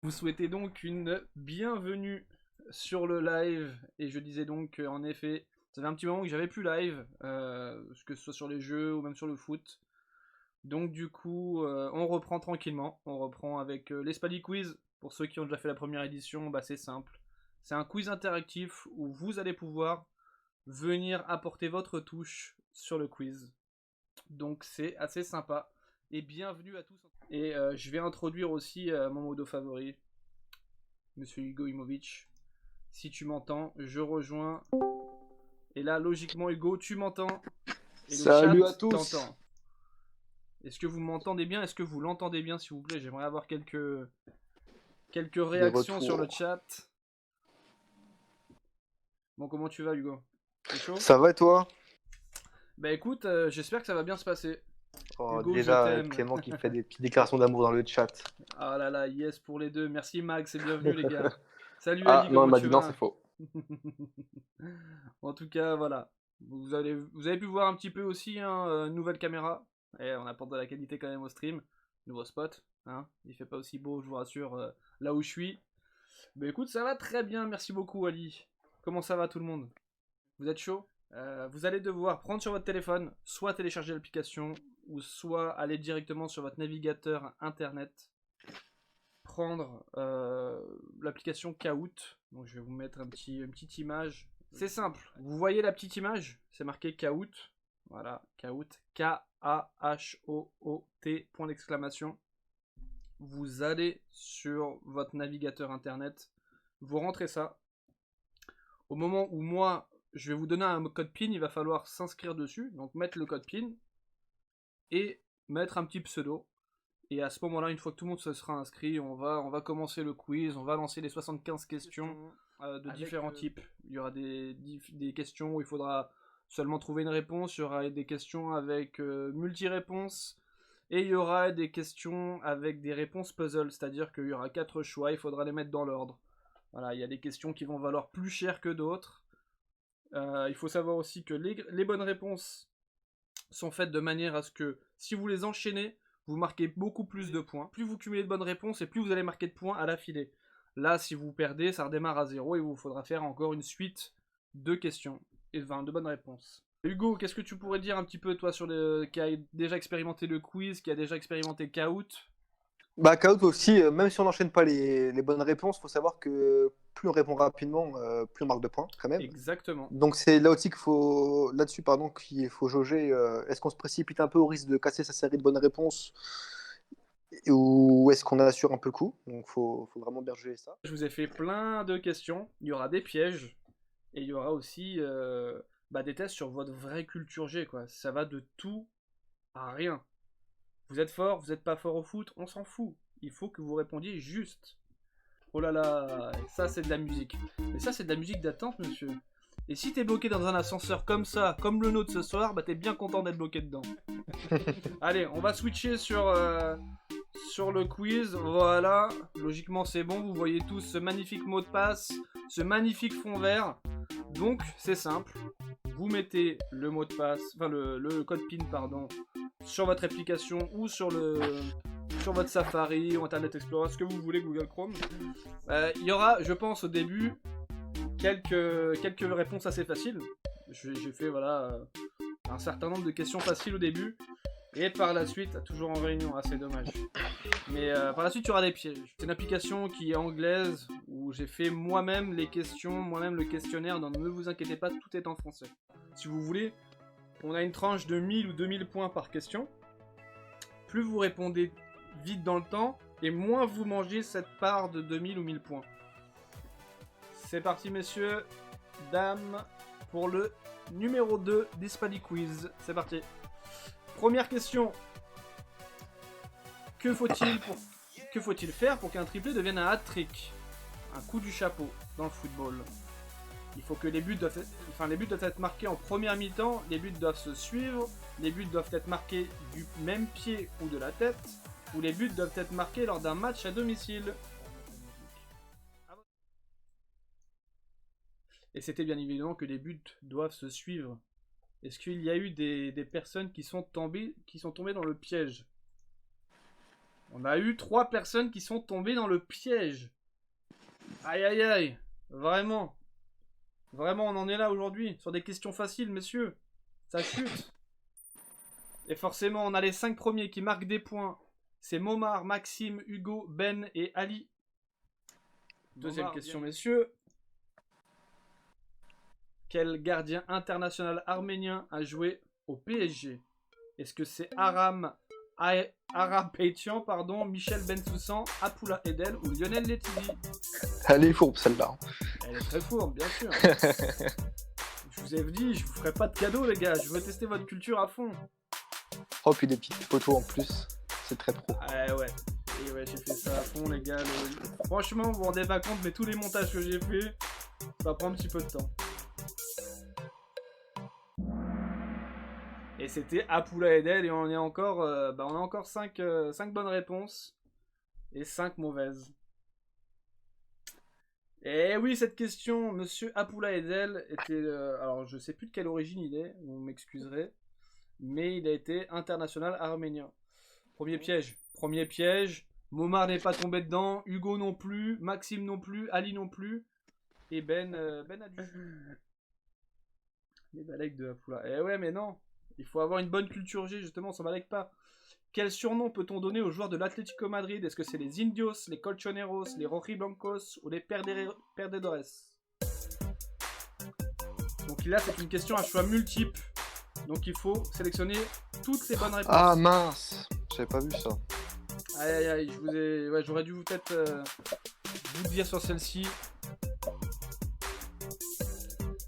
Vous souhaitez donc une bienvenue sur le live. Et je disais donc en effet, ça fait un petit moment que j'avais plus live, que ce soit sur les jeux ou même sur le foot. Donc du coup, on reprend tranquillement. On reprend avec l'Espali Quiz. Pour ceux qui ont déjà fait la première édition, bah, c'est simple. C'est un quiz interactif où vous allez pouvoir venir apporter votre touche sur le quiz. Donc c'est assez sympa. Et bienvenue à tous. Et je vais introduire aussi mon modo favori, Monsieur Hugo Imovic. Si tu m'entends, je rejoins. Et là, logiquement, Hugo, tu m'entends. Et le chat Salut à tous. t'entend. Est-ce que vous m'entendez bien? Est-ce que vous l'entendez bien, s'il vous plaît? J'aimerais avoir quelques réactions sur le chat. Bon, comment tu vas, Hugo? T'es chaud? Ça va et toi? Bah écoute, j'espère que ça va bien se passer. Oh, Hugo, je déjà, t'aime. Clément qui fait des petites déclarations d'amour dans le chat. Ah là là, yes pour les deux. Merci Max et bienvenue les gars. Salut Ah Ali, non, il comment m'a tu dit non, c'est vas? faux. En tout cas, voilà. Vous avez pu voir un petit peu aussi, hein, nouvelle caméra. Et on apporte de la qualité quand même au stream. Nouveau spot, hein. Il fait pas aussi beau, je vous rassure, là où je suis. Mais écoute, ça va très bien, merci beaucoup Ali. Comment ça va tout le monde? Vous êtes chaud? Vous allez devoir prendre sur votre téléphone, soit télécharger l'application, ou soit aller directement sur votre navigateur internet, prendre l'application Kahoot. Donc je vais vous mettre une petite image. C'est simple. Vous voyez la petite image? C'est marqué Kahoot. Voilà, Kahoot. K-A-H-O-O-T. Point d'exclamation. Vous allez sur votre navigateur internet. Vous rentrez ça. Au moment où moi, je vais vous donner un code PIN, il va falloir s'inscrire dessus. Donc mettre le code PIN et mettre un petit pseudo. Et à ce moment-là, une fois que tout le monde se sera inscrit, on va commencer le quiz, on va lancer les 75 questions de différents types. Il y aura des questions où il faudra seulement trouver une réponse, il y aura des questions avec multi-réponses, et il y aura des questions avec des réponses puzzle, c'est-à-dire qu'il y aura 4 choix, il faudra les mettre dans l'ordre. Voilà, il y a des questions qui vont valoir plus cher que d'autres. Il faut savoir aussi que les bonnes réponses sont faites de manière à ce que si vous les enchaînez, vous marquez beaucoup plus de points. Plus vous cumulez de bonnes réponses et plus vous allez marquer de points à l'affilée. Là, si vous perdez, ça redémarre à zéro et il vous faudra faire encore une suite de questions et de bonnes réponses. Hugo, qu'est-ce que tu pourrais dire un petit peu, toi, qui a déjà expérimenté le quiz, qui a déjà expérimenté Kahoot? Bah, Kahoot aussi, même si on n'enchaîne pas les bonnes réponses, faut savoir que plus on répond rapidement, plus on marque de points quand même. Exactement. Donc c'est là aussi là-dessus, pardon, qu'il faut jauger. Est-ce qu'on se précipite un peu au risque de casser sa série de bonnes réponses ou est-ce qu'on assure un peu le coup? Donc faut vraiment bien juger ça. Je vous ai fait plein de questions. Il y aura des pièges et il y aura aussi des tests sur votre vraie culture G, quoi. Ça va de tout à rien. Vous êtes fort, vous n'êtes pas fort au foot, on s'en fout. Il faut que vous répondiez juste. Oh là là, ça c'est de la musique. Mais ça c'est de la musique d'attente, monsieur. Et si t'es bloqué dans un ascenseur comme ça, comme le nôtre ce soir, bah t'es bien content d'être bloqué dedans. Allez, on va switcher sur le quiz. Voilà, logiquement c'est bon. Vous voyez tous ce magnifique mot de passe, ce magnifique fond vert. Donc c'est simple. Vous mettez le mot de passe, enfin le code PIN, pardon, sur votre application ou sur votre Safari ou Internet Explorer, ce que vous voulez, Google Chrome. Il y aura, je pense, au début, quelques réponses assez faciles. J'ai fait un certain nombre de questions faciles au début. Et par la suite, toujours en réunion, c'est dommage. Mais par la suite, il y aura des pièges. C'est une application qui est anglaise, où j'ai fait moi-même les questions, moi-même le questionnaire, donc ne vous inquiétez pas, tout est en français. Si vous voulez, on a une tranche de 1000 ou 2000 points par question. Plus vous répondez vite dans le temps, et moins vous mangez cette part de 2000 ou 1000 points. C'est parti messieurs, dames, pour le numéro 2 d'Hispali Quiz. C'est parti. Première question. Que faut-il faire pour qu'un triplé devienne un hat-trick? Un coup du chapeau dans le football. Il faut que les buts doivent être marqués en première mi-temps, les buts doivent se suivre, les buts doivent être marqués du même pied ou de la tête, ou les buts doivent être marqués lors d'un match à domicile. Et c'était bien évidemment que les buts doivent se suivre. Est-ce qu'il y a eu des personnes qui sont tombées dans le piège? On a eu 3 personnes qui sont tombées dans le piège. Aïe aïe aïe. Vraiment. Vraiment, on en est là aujourd'hui. Sur des questions faciles, messieurs. Ça chute. Et forcément, on a les 5 premiers qui marquent des points. C'est Momar, Maxime, Hugo, Ben et Ali. Deuxième question, messieurs. Quel gardien international arménien a joué au PSG? Est-ce que c'est Aram Peitian, pardon, Michel Bensoussan, Apoula Edel ou Lionel Letizy? Elle est fourbe celle-là. Elle est très fourbe, bien sûr. Je vous ai dit, je vous ferai pas de cadeau, les gars. Je veux tester votre culture à fond. Oh, puis des petites photos en plus. C'est très pro. Ouais. Et ouais, j'ai fait ça à fond, les gars. Franchement, vous vous rendez pas compte, mais tous les montages que j'ai fait, ça va prendre un petit peu de temps. Et c'était Apoula Edel et on a encore 5 bonnes réponses et 5 mauvaises. Et oui, cette question, monsieur Apoula Edel était... alors, je sais plus de quelle origine il est, vous m'excuserez, mais il a été international arménien. Premier piège. Momar n'est pas tombé dedans, Hugo non plus, Maxime non plus, Ali non plus, et Ben a dû. Les balèques de Apoula. Eh ouais, mais non. Il faut avoir une bonne culture G, justement, on s'en balèque pas. Quel surnom peut-on donner aux joueurs de l'Atlético Madrid? Est-ce que c'est les Indios, les Colchoneros, les Rojiblancos ou les Perdedores? Donc là, c'est une question à choix multiple. Donc il faut sélectionner toutes les bonnes réponses. Ah mince, j'avais pas vu ça. Aïe, j'aurais dû peut-être vous dire sur celle-ci.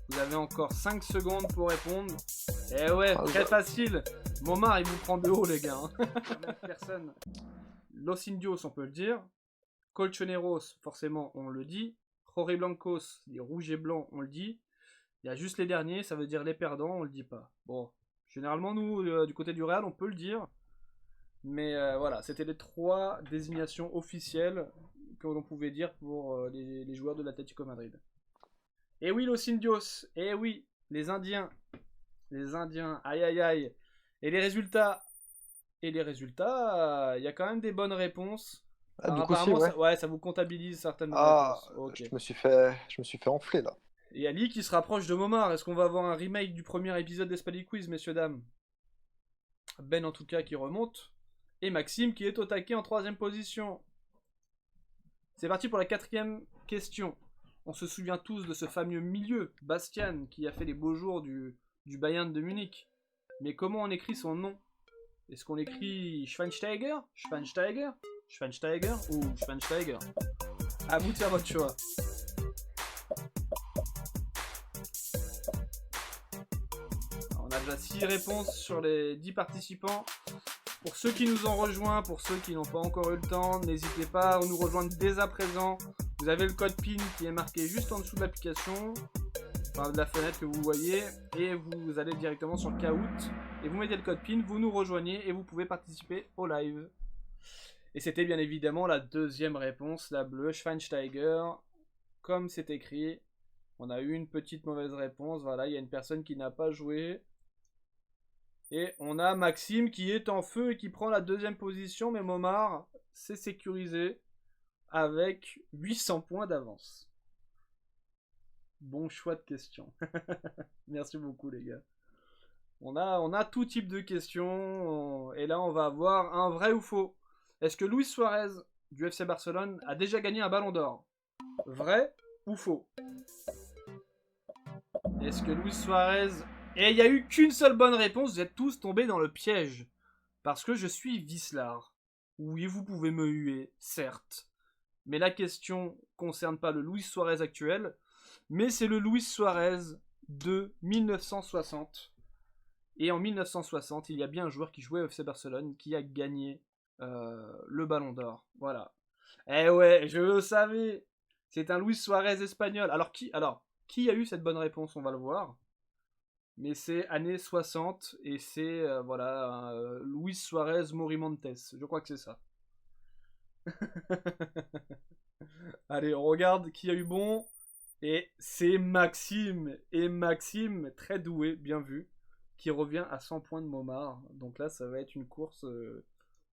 Vous avez encore 5 secondes pour répondre. Eh ouais, très facile. Momar, il vous prend de haut, les gars. Personne. Los Indios, on peut le dire. Colchoneros, forcément, on le dit. Rojiblancos, les rouges et blancs, on le dit. Il y a juste les derniers, ça veut dire les perdants, on le dit pas. Bon, généralement, nous, du côté du Real, on peut le dire. Mais voilà, c'était les 3 désignations officielles que l'on pouvait dire pour les joueurs de l'Atlético Madrid. Et oui, Los Indios. Et oui, les Indiens. Aïe. Et les résultats, il y a quand même des bonnes réponses. Ah, Alors, du coup, si, ouais. ça vous comptabilise certaines réponses. Okay. Je me suis fait enfler là. Et Ali qui se rapproche de Momar. Est-ce qu'on va avoir un remake du premier épisode d'Espali Quiz, messieurs, dames? Ben, en tout cas, qui remonte. Et Maxime qui est au taquet en 3ème position. C'est parti pour la 4ème question. On se souvient tous de ce fameux milieu, Bastian, qui a fait les beaux jours du Bayern de Munich. Mais comment on écrit son nom? Est-ce qu'on écrit Schweinsteiger ou Schweinsteiger? À vous de faire votre choix. Alors, on a déjà 6 réponses sur les 10 participants. Pour ceux qui nous ont rejoints, pour ceux qui n'ont pas encore eu le temps, n'hésitez pas à nous rejoindre dès à présent. Vous avez le code PIN qui est marqué juste en dessous de l'application, enfin de la fenêtre que vous voyez, et vous allez directement sur Kahoot, et vous mettez le code PIN, vous nous rejoignez, et vous pouvez participer au live. Et c'était bien évidemment la 2e réponse, la bleue, Schweinsteiger, comme c'est écrit. On a eu une petite mauvaise réponse, voilà, il y a une personne qui n'a pas joué. Et on a Maxime qui est en feu et qui prend la 2e position, mais Momar s'est sécurisé avec 800 points d'avance. Bon choix de questions. Merci beaucoup, les gars. On a tout type de questions. Et là, on va avoir un vrai ou faux. Est-ce que Luis Suarez du FC Barcelone a déjà gagné un ballon d'or? Vrai ou faux? Est-ce que Luis Suarez... Et il n'y a eu qu'une seule bonne réponse, vous êtes tous tombés dans le piège. Parce que je suis Wislar. Oui, vous pouvez me huer, certes. Mais la question concerne pas le Luis Suarez actuel, mais c'est le Luis Suarez de 1960. Et en 1960, il y a bien un joueur qui jouait au FC Barcelone qui a gagné le Ballon d'Or. Voilà. Eh ouais, je le savais. C'est un Luis Suarez espagnol. Alors qui a eu cette bonne réponse? On va le voir. Mais c'est années 60 et c'est Luis Suarez Morimontes. Je crois que c'est ça. Allez, on regarde qui a eu bon. Et c'est Maxime. Et Maxime, très doué, bien vu, qui revient à 100 points de Momar. Donc là, ça va être une course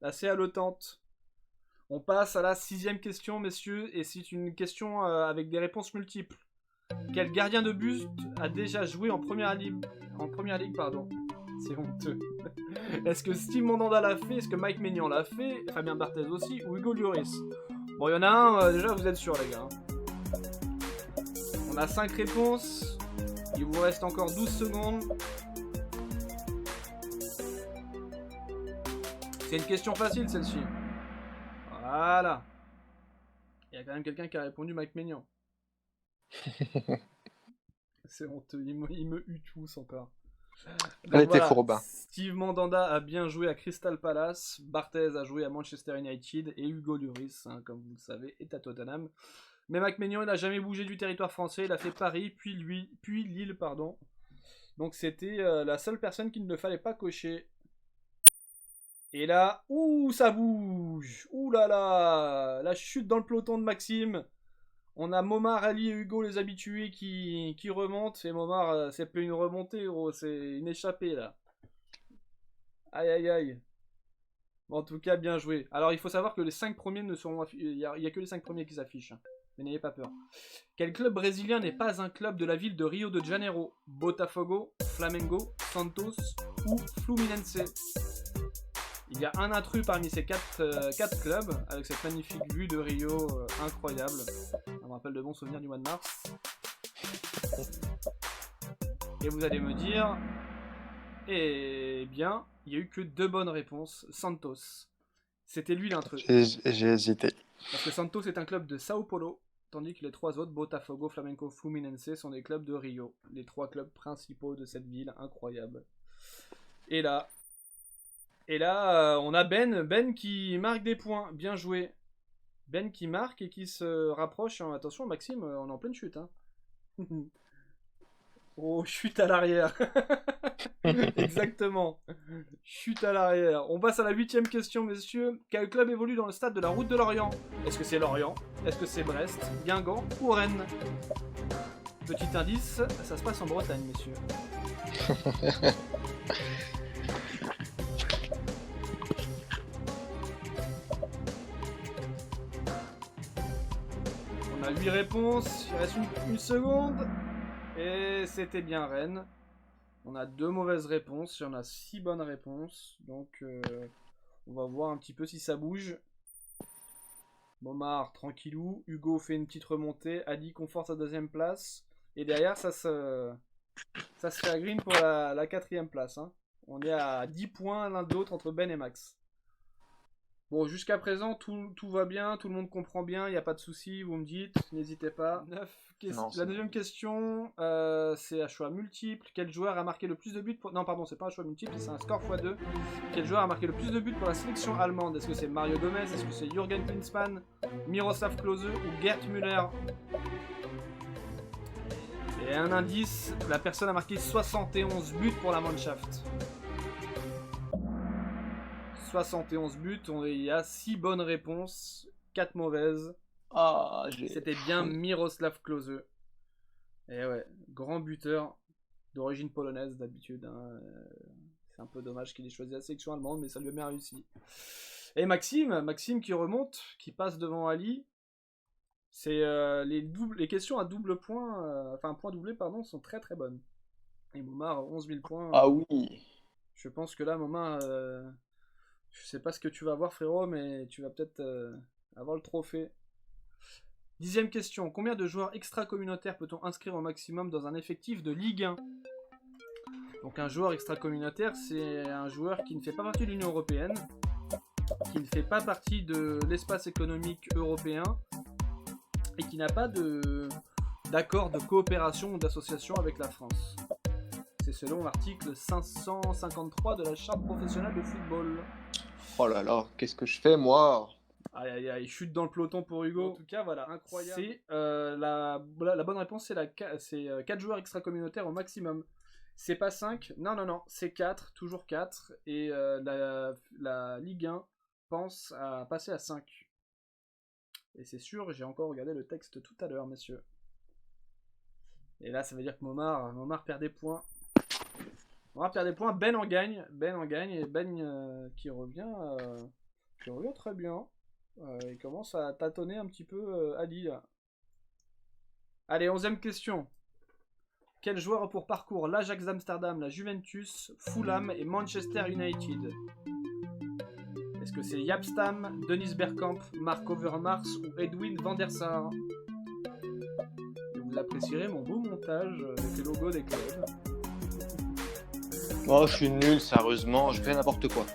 assez haletante. On passe à la 6e question, messieurs, et c'est une question avec des réponses multiples. Quel gardien de but a déjà joué en première ligue, pardon. C'est honteux. Est-ce que Steve Mandanda l'a fait? Est-ce que Mike Maignan l'a fait? Fabien Barthez aussi? Ou Hugo Lloris? Bon, il y en a un, déjà, vous êtes sûrs, les gars. On a 5 réponses. Il vous reste encore 12 secondes. C'est une question facile, celle-ci. Voilà. Il y a quand même quelqu'un qui a répondu Mike Maignan. C'est honteux, il me hue tous encore. Elle était fourbe. Steve Mandanda a bien joué à Crystal Palace, Barthez a joué à Manchester United et Hugo Lloris, hein, comme vous le savez, est à Tottenham. Mais Mike Maignan, il n'a jamais bougé du territoire français, il a fait Paris, puis Lille, pardon. Donc c'était la seule personne qu'il ne fallait pas cocher. Et là, ouh, ça bouge. Ouh là là, la chute dans le peloton de Maxime. On a Momar, Ali et Hugo, les habitués, qui remontent. Et Momar, c'est plus une remontée, gros. C'est une échappée, là. Aïe, aïe, aïe. Bon, en tout cas, bien joué. Alors, il faut savoir que les 5 premiers ne seront... Il n'y a que les 5 premiers qui s'affichent. Hein. Mais n'ayez pas peur. Quel club brésilien n'est pas un club de la ville de Rio de Janeiro? Botafogo, Flamengo, Santos ou Fluminense? Il y a un intrus parmi ces 4 clubs, avec cette magnifique vue de Rio incroyable. Ça me rappelle de bons souvenirs du mois de mars. Et vous allez me dire, eh bien, il n'y a eu que 2 bonnes réponses. Santos. C'était lui l'intrus. J'ai hésité. Parce que Santos est un club de Sao Paulo, tandis que les 3 autres, Botafogo, Flamengo, Fluminense, sont des clubs de Rio. Les 3 clubs principaux de cette ville incroyable. Et là, on a Ben qui marque des points. Bien joué. Ben qui marque et qui se rapproche. Attention, Maxime, on est en pleine chute. Hein. Oh, chute à l'arrière. Exactement. Chute à l'arrière. On passe à la 8e question, messieurs. Quel club évolue dans le stade de la Route de Lorient? Est-ce que c'est Lorient? Est-ce que c'est Brest, Guingamp ou Rennes? Petit indice, ça se passe en Bretagne, messieurs. On a 8 réponses, il reste une seconde. Et c'était bien Rennes. On a 2 mauvaises réponses, il y en a 6 bonnes réponses. Donc on va voir un petit peu si ça bouge. Momar, tranquillou. Hugo fait une petite remontée. Adi conforte sa 2e place. Et derrière, ça se fait à green pour la 4e place. Hein. On est à 10 points l'un de l'autre entre Ben et Max. Bon, jusqu'à présent, tout va bien, tout le monde comprend bien, il n'y a pas de souci, vous me dites, n'hésitez pas. La 9e question, c'est à choix multiple. Quel joueur a marqué le plus de buts pour... Non, pardon, c'est pas un choix multiple, c'est un score x2. Quel joueur a marqué le plus de buts pour la sélection allemande? Est-ce que c'est Mario Gomez? Est-ce que c'est Jürgen Klinsmann, Miroslav Klose ou Gerd Müller? Et un indice, la personne a marqué 71 buts pour la Mannschaft. 71 buts, il y a 6 bonnes réponses, 4 mauvaises. C'était bien Miroslav Klose. Et ouais, grand buteur d'origine polonaise d'habitude. Hein. C'est un peu dommage qu'il ait choisi la sélection allemande, mais ça lui a bien réussi. Et Maxime qui remonte, qui passe devant Ali. C'est les questions à double point, enfin point doublé pardon, sont très très bonnes. Et Momar 11 000 points. Ah oui. Je pense que là Momar, je sais pas ce que tu vas avoir frérot, mais tu vas peut-être avoir le trophée. 10e question. Combien de joueurs extra-communautaires peut-on inscrire au maximum dans un effectif de Ligue 1? Donc un joueur extra-communautaire, c'est un joueur qui ne fait pas partie de l'Union Européenne, qui ne fait pas partie de l'espace économique européen, et qui n'a pas d'accord de coopération ou d'association avec la France. C'est selon l'article 553 de la Charte professionnelle de football. Oh là là, qu'est-ce que je fais moi? Aïe aïe aïe, chute dans le peloton pour Hugo. En tout cas, voilà, incroyable. C'est la bonne réponse, c'est 4 joueurs extra-communautaires au maximum. C'est pas 5, non, c'est 4, toujours 4. Et la Ligue 1 pense à passer à 5. Et c'est sûr, j'ai encore regardé le texte tout à l'heure, messieurs. Et là, ça veut dire que Momar perd des points. Ben en gagne. Et Ben qui revient très bien. Il commence à tâtonner un petit peu Ali là. Allez, 11e question. Quel joueur pour parcours l'Ajax d'Amsterdam, la Juventus, Fulham et Manchester United? Est-ce que c'est Jaap Stam, Dennis Bergkamp, Mark Overmars ou Edwin van der Sar? Et vous apprécierez mon beau montage avec le logo des clubs. Oh, je suis nul, sérieusement, je fais n'importe quoi.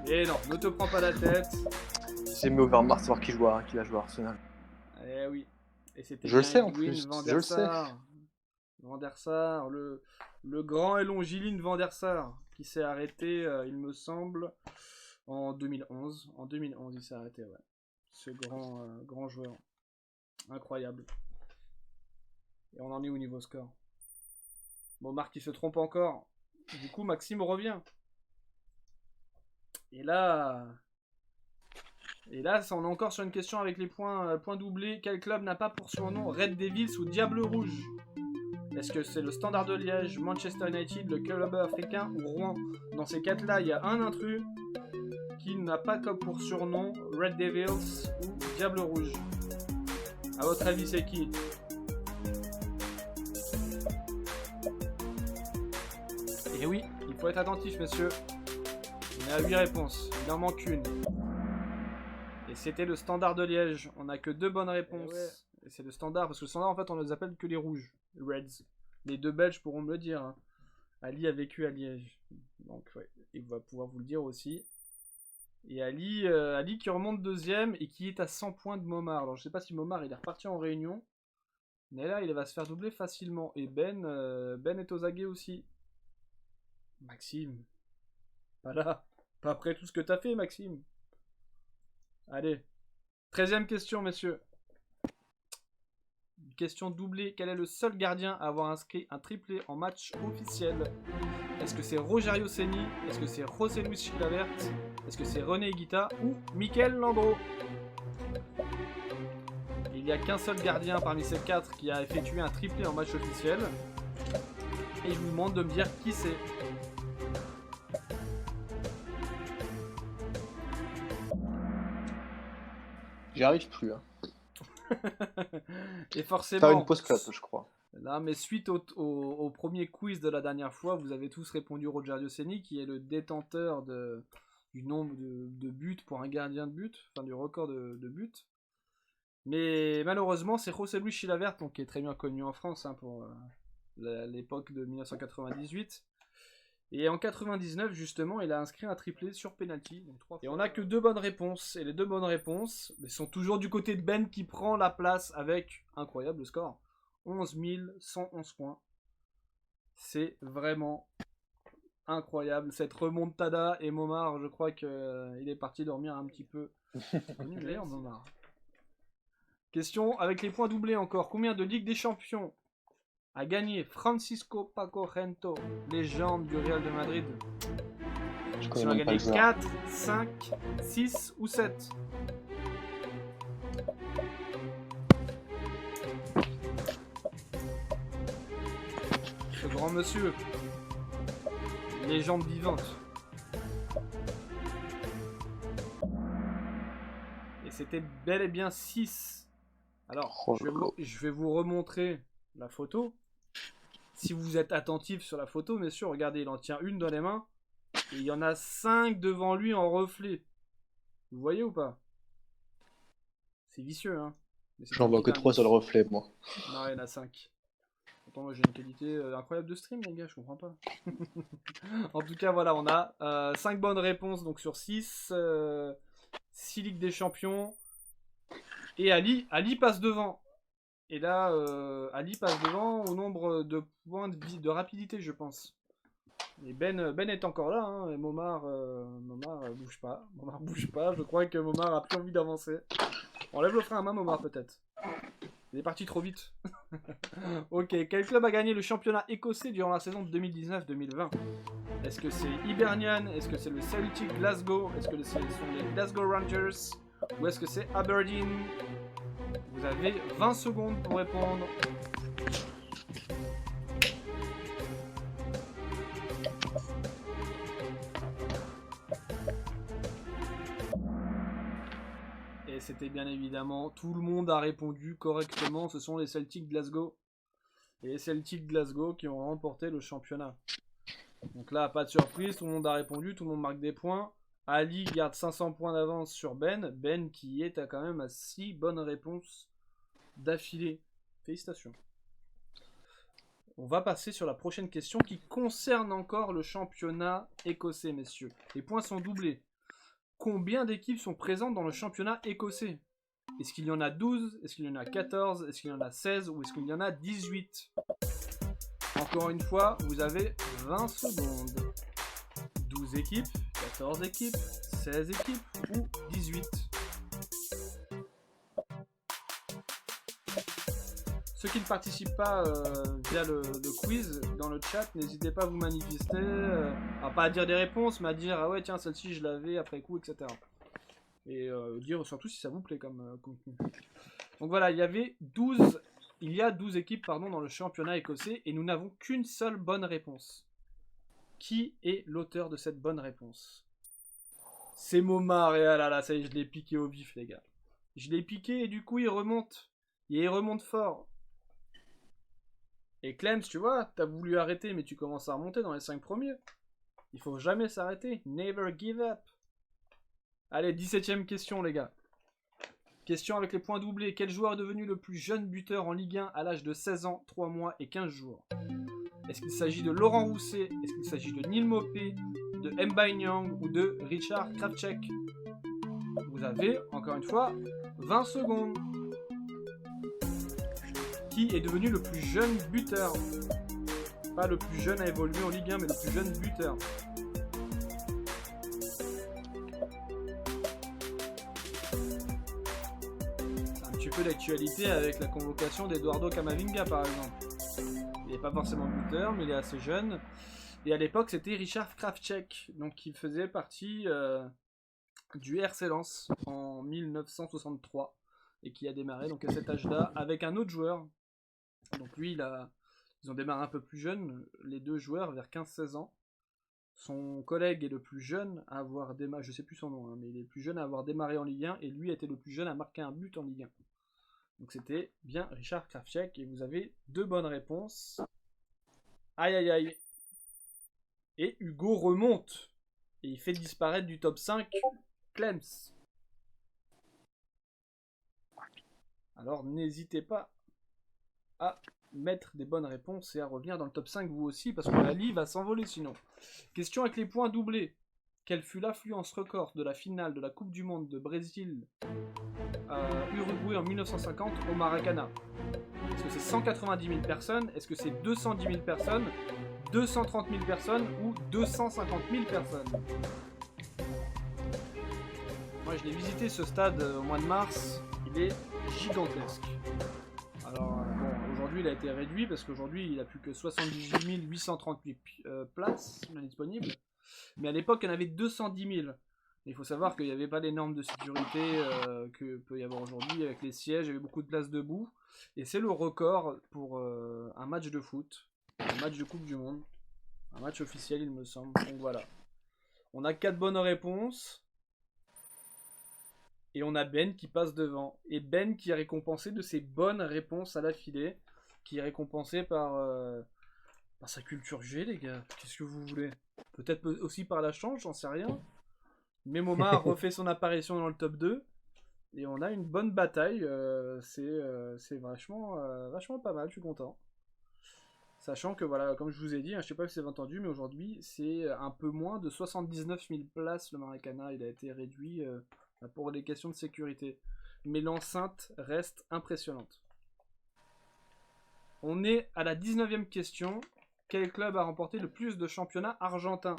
Et non, ne te prends pas la tête. C'est mieux Overmars savoir qui va jouer à Arsenal. Eh oui. Et c'était Je le sais en Edwin plus, van je der le sais. Sar. Van der Sar, le grand et longiligne Van der Sar, qui s'est arrêté, il me semble, en 2011. En 2011, il s'est arrêté, ouais. Ce grand joueur. Incroyable. Et on en est au niveau score. Bon, Marc, il se trompe encore. Du coup, Maxime revient. Et là, on est encore sur une question avec les points doublés. Quel club n'a pas pour surnom Red Devils ou Diable Rouge? Est-ce que c'est le Standard de Liège, Manchester United, le Club africain ou Rouen? Dans ces quatre-là, il y a un intrus qui n'a pas comme pour surnom Red Devils ou Diable Rouge. À votre avis, c'est qui? Et oui, il faut être attentif, messieurs. On est à 8 réponses. Il en manque une. Et c'était le Standard de Liège. On n'a que 2 bonnes réponses. Et c'est le Standard, parce que le Standard, en fait, on ne les appelle que les rouges. Les Reds. Les 2 Belges pourront me le dire. Hein. Ali a vécu à Liège. Donc, ouais, il va pouvoir vous le dire aussi. Et Ali qui remonte 2ème et qui est à 100 points de Momar. Alors, je sais pas si Momar, il est reparti en réunion. Mais là, il va se faire doubler facilement. Et Ben est aux aguets aussi. Maxime. Pas là. Pas après tout ce que t'as fait, Maxime. Allez. 13ème question, messieurs. Une question doublée. Quel est le seul gardien à avoir inscrit un triplé en match officiel? Est-ce que c'est Rogerio Ceni? Est-ce que c'est José Luis Chilavert? Est-ce que c'est René Higuita ou Mikel Landreau? Il n'y a qu'un seul gardien parmi ces 4 qui a effectué un triplé en match officiel. Et je vous demande de me dire qui c'est. J'y arrive plus. Hein. Et forcément. Faire une pause club, je crois. Là, mais suite au premier quiz de la dernière fois, vous avez tous répondu Rogerio Ceni, qui est le détenteur du nombre de buts pour un gardien de but, enfin du record de buts. Mais malheureusement, c'est José Luis Chilavert, donc, qui est très bien connu en France hein, pour l'époque de 1998. Et en 99, justement, il a inscrit un triplé sur penalty. Et on n'a que 2 bonnes réponses. Et les 2 bonnes réponses sont toujours du côté de Ben qui prend la place avec, incroyable score, 11 111 points. C'est vraiment incroyable. Cette remontada et Momar, je crois qu'il est parti dormir un petit peu. D'ailleurs, Momar. Question avec les points doublés encore. Combien de Ligue des Champions a gagné Francisco Paco Gento, légende du Real de Madrid? Je Tu as gagné 4, 5, 6 ou 7? Ce grand monsieur, légende vivante. Et c'était bel et bien 6. Alors, je vais vous remontrer la photo. Si vous êtes attentif sur la photo, messieurs, regardez, il en tient une dans les mains. Et il y en a 5 devant lui en reflet. Vous voyez ou pas? C'est vicieux, hein. J'en vois que 3 sur le reflet, moi. Non, il y en a 5. Pourtant, moi j'ai une qualité incroyable de stream, les gars, je comprends pas. En tout cas, voilà, on a 5 bonnes réponses donc sur 6. 6 Ligues des Champions. Et Ali passe devant. Et là, Ali passe devant au nombre de points de rapidité, je pense. Et Ben est encore là, hein, et Momar bouge pas. Momar bouge pas, je crois que Momar a plus envie d'avancer. On lève le frein à main, Momar, peut-être. Il est parti trop vite. Ok, quel club a gagné le championnat écossais durant la saison de 2019-2020? Est-ce que c'est Hibernian? Est-ce que c'est le Celtic Glasgow? Est-ce que ce sont les Glasgow Rangers? Ou est-ce que c'est Aberdeen? Vous avez 20 secondes pour répondre. c'était bien évidemment, tout le monde a répondu correctement, ce sont les Celtics Glasgow. Et les Celtics Glasgow qui ont remporté le championnat. Donc là, pas de surprise, tout le monde a répondu, tout le monde marque des points. Ali garde 500 points d'avance sur Ben. Ben qui est quand même à 6 bonnes réponses d'affilée. Félicitations. On va passer sur la prochaine question qui concerne encore le championnat écossais, messieurs. Les points sont doublés. Combien d'équipes sont présentes dans le championnat écossais? Est-ce qu'il y en a 12? Est-ce qu'il y en a 14? Est-ce qu'il y en a 16? Ou est-ce qu'il y en a 18? Encore une fois, vous avez 20 secondes. 12 équipes, 14 équipes, 16 équipes ou 18? Ceux qui ne participent pas via le quiz dans le chat, n'hésitez pas à vous manifester, pas à dire des réponses, mais à dire ah ouais tiens celle-ci je l'avais après coup, etc. Et dire surtout si ça vous plaît comme contenu. Donc voilà, il y a 12 équipes dans le championnat écossais et nous n'avons qu'une seule bonne réponse. Qui est l'auteur de cette bonne réponse? C'est Momar, et ah là là, ça y est, je l'ai piqué au vif les gars. Je l'ai piqué et du coup il remonte. Et il remonte fort. Et Clems, tu vois, t'as voulu arrêter, mais tu commences à remonter dans les 5 premiers. Il faut jamais s'arrêter. Never give up. Allez, 17ème question, les gars. Question avec les points doublés. Quel joueur est devenu le plus jeune buteur en Ligue 1 à l'âge de 16 ans, 3 mois et 15 jours? Est-ce qu'il s'agit de Laurent Rousset? Est-ce qu'il s'agit de Neil Maupay, de Mbaye Niang ou de Richard Kravchuk? Vous avez, encore une fois, 20 secondes. Qui est devenu le plus jeune buteur? Pas le plus jeune à évoluer en Ligue 1, mais le plus jeune buteur. C'est un petit peu d'actualité avec la convocation d'Eduardo Camavinga, par exemple. Il n'est pas forcément buteur, mais il est assez jeune. Et à l'époque, c'était Richard Kravchuk, donc qui faisait partie du RC Lens en 1963 et qui a démarré donc à cet âge-là avec un autre joueur. Donc lui, ils ont démarré un peu plus jeune, les deux joueurs, vers 15-16 ans. Son collègue est le plus jeune à avoir démarré, je sais plus son nom, mais il est le plus jeune à avoir démarré en Ligue 1, et lui était le plus jeune à marquer un but en Ligue 1. Donc c'était bien Richard Kravchuk, et vous avez 2 bonnes réponses. Aïe aïe aïe. Et Hugo remonte, et il fait disparaître du top 5 Clems. Alors n'hésitez pas à mettre des bonnes réponses et à revenir dans le top 5 vous aussi, parce que la Ligue va s'envoler sinon. Question avec les points doublés. Quelle fut l'affluence record de la finale de la Coupe du Monde de Brésil Uruguay en 1950 au Maracana? Est-ce que c'est 190 000 personnes? Est-ce que c'est 210 000 personnes? 230 000 personnes ou 250 000 personnes? Moi je l'ai visité ce stade au mois de mars, il est gigantesque. Alors bon, aujourd'hui il a été réduit parce qu'aujourd'hui il n'a plus que 78 838 places disponibles. Mais à l'époque il y en avait 210 000. Il faut savoir qu'il n'y avait pas les normes de sécurité que peut y avoir aujourd'hui avec les sièges, il y avait beaucoup de places debout. Et c'est le record pour un match de foot, un match de Coupe du Monde, un match officiel il me semble. Donc voilà. On a 4 bonnes réponses. Et on a Ben qui passe devant. Et Ben qui est récompensé de ses bonnes réponses à l'affilée. Qui est récompensé par sa culture G, les gars. Qu'est-ce que vous voulez? Peut-être aussi par la chance, j'en sais rien. Mais Momar refait son apparition dans le top 2. Et on a une bonne bataille. C'est vachement pas mal, je suis content. Sachant que, voilà, comme je vous ai dit, je sais pas si vous avez entendu, mais aujourd'hui, c'est un peu moins de 79 000 places. Le Maracana, il a été réduit pour des questions de sécurité. Mais l'enceinte reste impressionnante. On est à la 19e question. Quel club a remporté le plus de championnats argentins?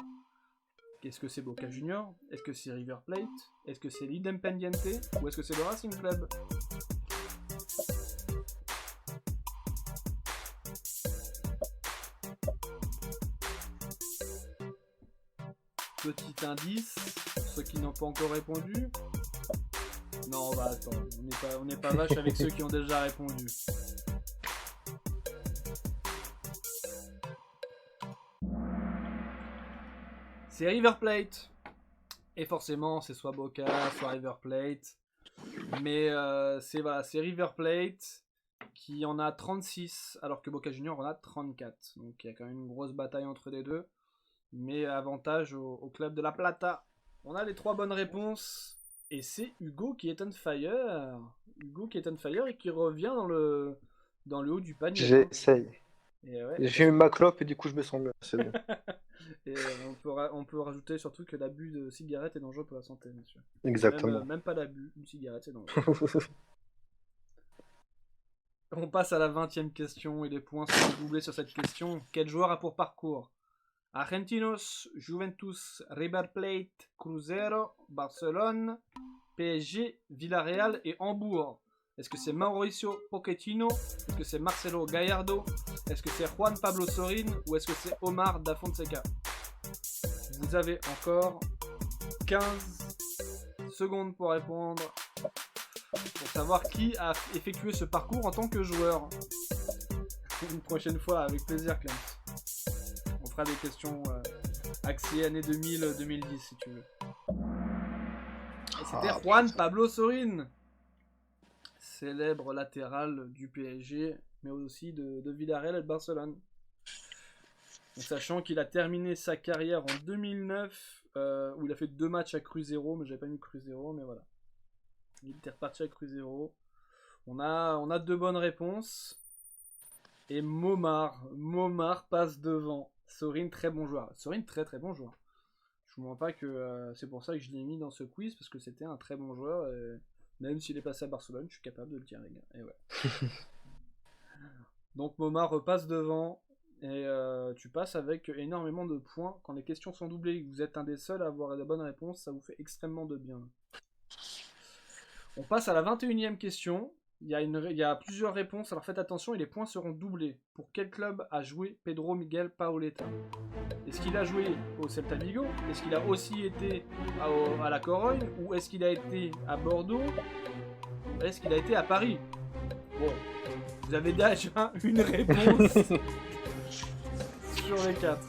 Est-ce que c'est Boca Juniors? Est-ce que c'est River Plate? Est-ce que c'est l'Independiente? Ou est-ce que c'est le Racing Club? Petit indice, pour ceux qui n'ont pas encore répondu. Non, bah attends, on n'est pas vache avec ceux qui ont déjà répondu. C'est River Plate. Et forcément, c'est soit Boca, soit River Plate. Mais c'est River Plate qui en a 36, alors que Boca Juniors en a 34. Donc il y a quand même une grosse bataille entre les deux. Mais avantage au club de La Plata. On a les 3 bonnes réponses. Et c'est Hugo qui est on fire. Hugo qui est on fire et qui revient dans le haut du panier. J'essaye. Ouais. J'ai eu ma clope et du coup je me sens mieux. C'est bon. Et on peut rajouter surtout que l'abus de cigarette est dangereux pour la santé, monsieur. Exactement. Même pas l'abus, une cigarette c'est dangereux. On passe à la 20e question et les points sont doublés sur cette question. Quel joueur a pour parcours Argentinos, Juventus, River Plate, Cruzeiro, Barcelone, PSG, Villarreal et Hambourg. Est-ce que c'est Mauricio Pochettino? Est-ce que c'est Marcelo Gallardo? Est-ce que c'est Juan Pablo Sorin? Ou est-ce que c'est Omar Da Fonseca? Vous avez encore 15 secondes pour répondre, pour savoir qui a effectué ce parcours en tant que joueur. Une prochaine fois, avec plaisir, Clem. On fera des questions axées années 2000-2010 si tu veux. Et c'était Juan Pablo Sorin, célèbre latéral du PSG, mais aussi de Villarreal et de Barcelone. Donc, sachant qu'il a terminé sa carrière en 2009, où il a fait 2 matchs à Cruzeiro, mais j'avais pas mis Cruzeiro, mais voilà. Il était reparti à Cruzeiro. On a 2 bonnes réponses. Et Momar passe devant. Sorin, très bon joueur. Sorin, très très bon joueur. Je ne vous mens pas que c'est pour ça que je l'ai mis dans ce quiz, parce que c'était un très bon joueur. Et même s'il est passé à Barcelone, je suis capable de le dire, les gars. Et ouais. Donc Momar repasse devant. Et tu passes avec énormément de points. Quand les questions sont doublées et que vous êtes un des seuls à avoir la bonne réponse, ça vous fait extrêmement de bien. On passe à la 21e question. Il y a plusieurs réponses, alors faites attention et les points seront doublés. Pour quel club a joué Pedro Miguel Paoletta? Est-ce qu'il a joué au Celta Vigo? Est-ce qu'il a aussi été à la Corogne? Ou est-ce qu'il a été à Bordeaux? Ou est-ce qu'il a été à Paris? Bon, vous avez déjà une réponse sur les 4.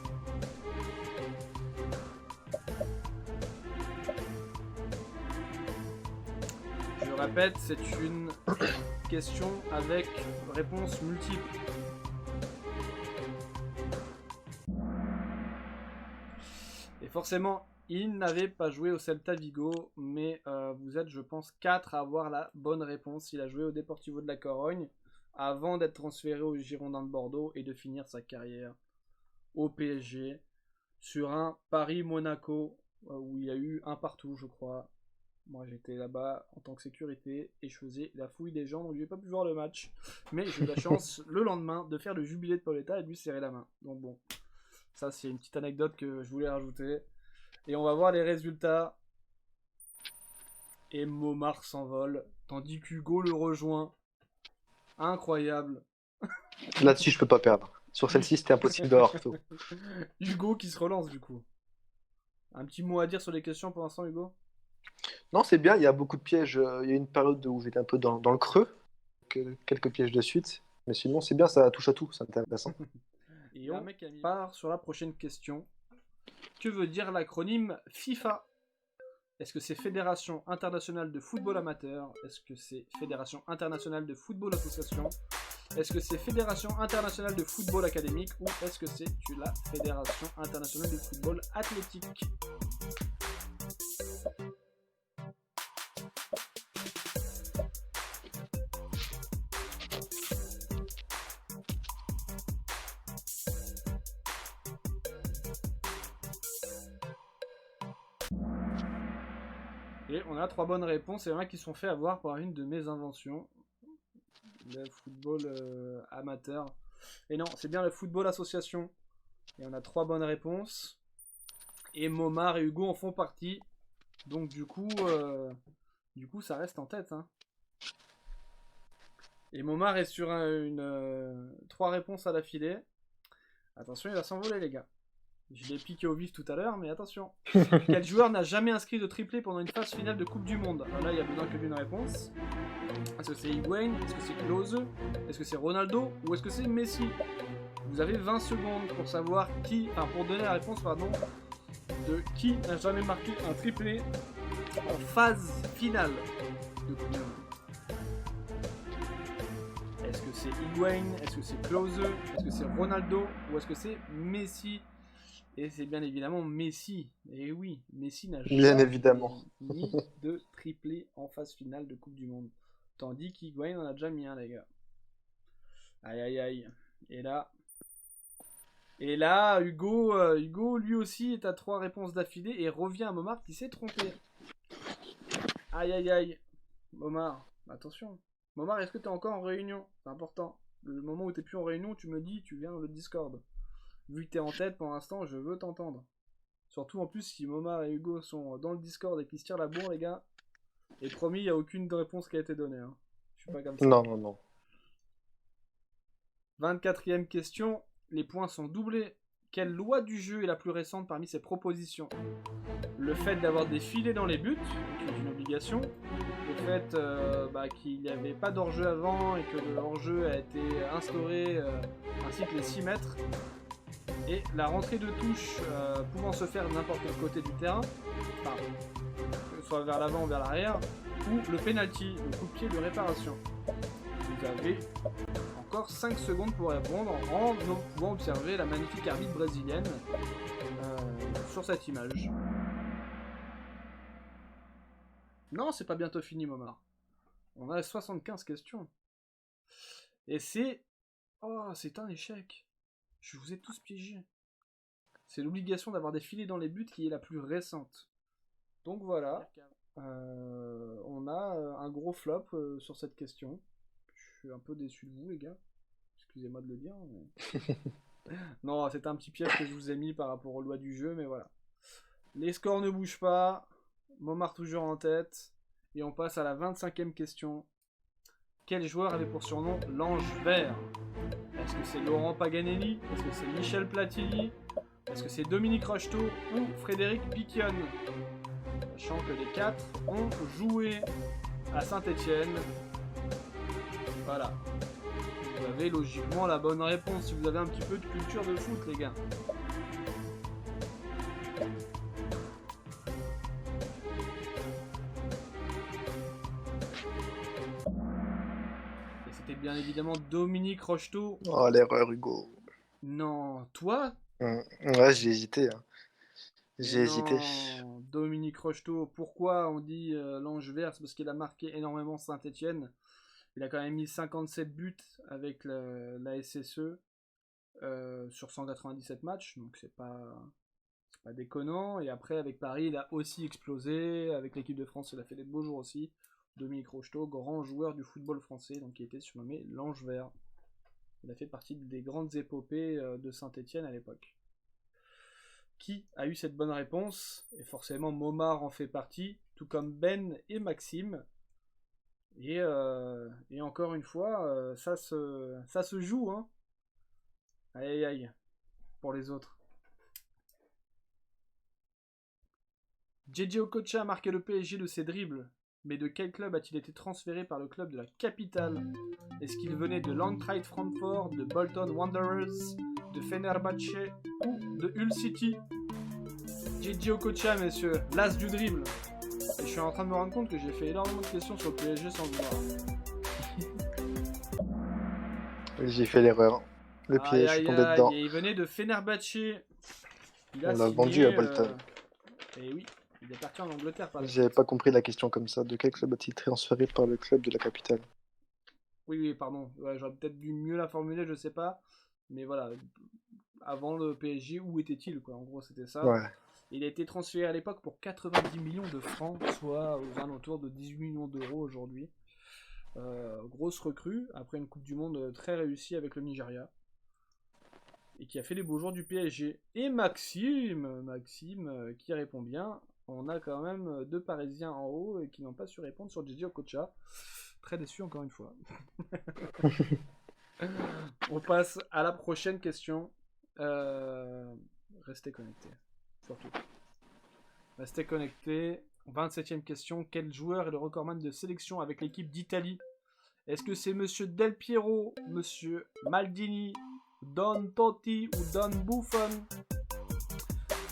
Je répète, c'est une question avec réponse multiple. Et forcément, il n'avait pas joué au Celta Vigo, mais vous êtes, je pense, 4 à avoir la bonne réponse. Il a joué au Deportivo de la Corogne avant d'être transféré au Girondins de Bordeaux et de finir sa carrière au PSG sur un Paris-Monaco où il y a eu un partout, je crois. Moi j'étais là-bas en tant que sécurité et je faisais la fouille des gens, donc j'ai pas pu voir le match. Mais j'ai eu la chance le lendemain de faire le jubilé de Paoletta et de lui serrer la main. Donc bon, ça c'est une petite anecdote que je voulais rajouter. Et on va voir les résultats. Et Momar s'envole, tandis qu'Hugo le rejoint. Incroyable. Là-dessus je peux pas perdre. Sur celle-ci c'était impossible d'avoir tout. Hugo qui se relance du coup. Un petit mot à dire sur les questions pour l'instant, Hugo? Non, c'est bien, il y a beaucoup de pièges. Il y a une période où j'étais un peu dans le creux, quelques pièges de suite. Mais sinon, c'est bien, ça touche à tout, c'est intéressant. Et on part sur la prochaine question. Que veut dire l'acronyme FIFA? Est-ce que c'est Fédération Internationale de Football Amateur? Est-ce que c'est Fédération Internationale de Football Association? Est-ce que c'est Fédération Internationale de Football Académique? Ou est-ce que c'est la Fédération Internationale de Football Athlétique? Et on a 3 bonnes réponses et il y en a qui sont fait avoir par une de mes inventions. Le football amateur. Et non, c'est bien le football association. Et on a 3 bonnes réponses. Et Momar et Hugo en font partie. Donc du coup ça reste en tête. Hein. Et Momar est sur 3 réponses à l'affilée. Attention, il va s'envoler les gars. Je l'ai piqué au vif tout à l'heure, mais attention. Quel joueur n'a jamais inscrit de triplé pendant une phase finale de Coupe du Monde? Alors là, il y a besoin que d'une réponse. Est-ce que c'est Higuaín? Est-ce que c'est Klose? Est-ce que c'est Ronaldo? Ou est-ce que c'est Messi? Vous avez 20 secondes pour savoir pour donner la réponse, de qui n'a jamais marqué un triplé en phase finale. de Coupe du Monde. Est-ce que c'est Higuaín? Est-ce que c'est Klose? Est-ce que c'est Ronaldo? Ou est-ce que c'est Messi? Et c'est bien évidemment Messi. Et oui, Messi n'a Bien jamais évidemment. mis de triplé en phase finale de Coupe du Monde. Tandis qu'Higuaín en a déjà mis un, les gars. Aïe aïe aïe. Et là, Hugo lui aussi est à 3 réponses d'affilée et revient à Momar qui s'est trompé. Aïe aïe aïe. Momar, attention. Momar, est-ce que t'es encore en réunion? C'est important. Le moment où t'es plus en réunion, tu me dis, tu viens dans le Discord. Vu que t'es en tête pour l'instant, je veux t'entendre. Surtout en plus, si Momar et Hugo sont dans le Discord et qu'ils se tirent la bourre, les gars. Et promis, il n'y a aucune réponse qui a été donnée. Hein. Je suis pas comme ça. Non. 24e question. Les points sont doublés. Quelle loi du jeu est la plus récente parmi ces propositions? Le fait d'avoir des filets dans les buts, qui est une obligation. Le fait qu'il n'y avait pas d'hors-jeu avant et que le hors-jeu a été instauré, ainsi que les 6 mètres. Et la rentrée de touche pouvant se faire de n'importe quel côté du terrain, enfin, soit vers l'avant ou vers l'arrière, ou le penalty, le coup de pied de réparation. Vous avez encore 5 secondes pour répondre en pouvant observer la magnifique arbitre brésilienne sur cette image. Non, c'est pas bientôt fini, Momar. On a 75 questions. Et c'est... Oh, c'est un échec. Je vous ai tous piégés. C'est l'obligation d'avoir des filets dans les buts qui est la plus récente. Donc voilà. On a un gros flop sur cette question. Je suis un peu déçu de vous, les gars. Excusez-moi de le dire. Mais... non, c'est un petit piège que je vous ai mis par rapport aux lois du jeu, mais voilà. Les scores ne bougent pas. Momar toujours en tête. Et on passe à la 25e question. Quel joueur avait pour surnom l'Ange Vert? Est-ce que c'est Laurent Paganelli? Est-ce que c'est Michel Platini? Est-ce que c'est Dominique Rocheteau ou Frédéric Piquion? Sachant que les 4 ont joué à Saint-Etienne. Voilà. Vous avez logiquement la bonne réponse si vous avez un petit peu de culture de foot, les gars. Et c'était bien évidemment Dominique Rocheteau. Oh, l'erreur, Hugo. Non, toi? Ouais, j'ai hésité. Hein. J'ai hésité. Dominique Rocheteau, pourquoi on dit l'Ange Vert? C'est parce qu'il a marqué énormément Saint-Etienne. Il a quand même mis 57 buts avec la SSE sur 197 matchs, donc c'est pas déconnant. Et après, avec Paris, il a aussi explosé. Avec l'équipe de France, il a fait des beaux jours aussi. Dominique Rocheteau, grand joueur du football français, donc qui était surnommé l'Ange Vert. Il a fait partie des grandes épopées de Saint-Etienne à l'époque. Qui a eu cette bonne réponse? Et forcément, Momar en fait partie, tout comme Ben et Maxime. Et encore une fois, ça se joue, hein. Aïe aïe aïe, pour les autres. JJ Okocha a marqué le PSG de ses dribbles, mais de quel club a-t-il été transféré par le club de la capitale? Est-ce qu'il venait de l'Eintracht Francfort, de Bolton Wanderers, de Fenerbahçe ou de Hull City? JJ Okocha, messieurs, l'as du dribble. Et je suis en train de me rendre compte que j'ai fait énormément de questions sur le PSG sans le voir. J'ai fait l'erreur. Le piège, je suis tombé dedans. Et il venait de Fenerbahçe. On l'a vendu à Bolton. Et oui, il est parti en Angleterre. J'avais pas compris la question comme ça. De quel club a-t-il transféré par le club de la capitale? Oui, pardon. Ouais, j'aurais peut-être dû mieux la formuler, je sais pas. Mais voilà, avant le PSG, où était-il, quoi? En gros, c'était ça. Ouais. Il a été transféré à l'époque pour 90 millions de francs, soit aux alentours de 18 millions d'euros aujourd'hui. Grosse recrue, après une Coupe du Monde très réussie avec le Nigeria. Et qui a fait les beaux jours du PSG. Et Maxime qui répond bien. On a quand même 2 Parisiens en haut et qui n'ont pas su répondre sur JJ Okocha. Très déçu encore une fois. On passe à la prochaine question. Restez connectés. Surtout. Restez connectés. 27e question. Quel joueur est le recordman de sélection avec l'équipe d'Italie? Est-ce que c'est Monsieur Del Piero, Monsieur Maldini, Don Totti ou Don Buffon?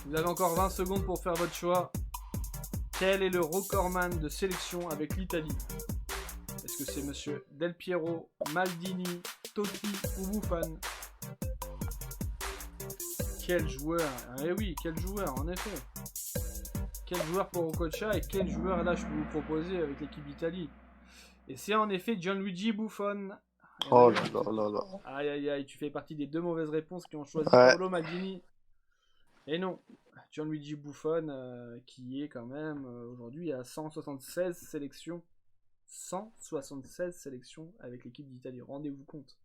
Vous avez encore 20 secondes pour faire votre choix. Quel est le recordman de sélection avec l'Italie? Est-ce que c'est monsieur Del Piero, Maldini, Totti ou Buffon? Quel joueur? Eh oui, quel joueur, en effet. Quel joueur pour Okocha et quel joueur là je peux vous proposer avec l'équipe d'Italie? Et c'est en effet Gianluigi Buffon. Oh là là là là. Aïe aïe aïe, tu fais partie des deux mauvaises réponses qui ont choisi Ouais. Paolo Maldini. Et non, Gianluigi Buffon qui est quand même aujourd'hui à 176 sélections. 176 sélections avec l'équipe d'Italie, rendez-vous compte.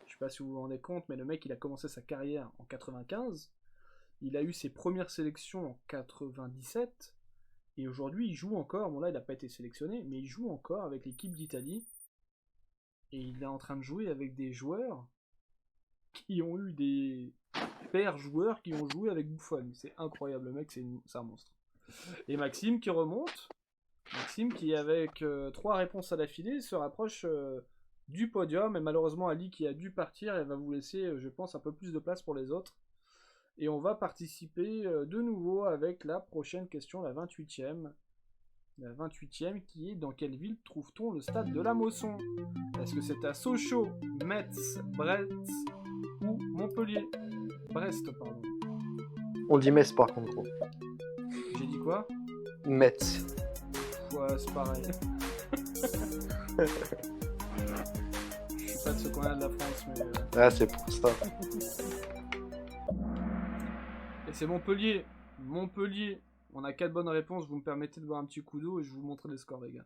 Je sais pas si vous vous rendez compte, mais le mec il a commencé sa carrière en 95. Il a eu ses premières sélections en 97. Et aujourd'hui il joue encore, bon là il n'a pas été sélectionné, mais il joue encore avec l'équipe d'Italie. Et il est en train de jouer avec des joueurs qui ont eu des pères joueurs qui ont joué avec Buffon. C'est incroyable, le mec, c'est un monstre. Et Maxime qui remonte. Maxime qui, avec 3 réponses à l'affilée, se rapproche du podium. Et malheureusement, Ali qui a dû partir, elle va vous laisser, je pense, un peu plus de place pour les autres. Et on va participer de nouveau avec la prochaine question, la 28e. La 28e qui est: dans quelle ville trouve-t-on le stade de la Mosson? Est-ce que c'est à Sochaux, Metz, Brest ou Montpellier? Brest, pardon. On dit Metz par contre, gros. J'ai dit quoi? Metz. Ouais, c'est pareil. Je suis pas de ce coin-là de la France, mais... Ah, c'est pour ça. Et c'est Montpellier. Montpellier. On a 4 bonnes réponses, vous me permettez de boire un petit coup d'eau et je vous montre les scores, les gars.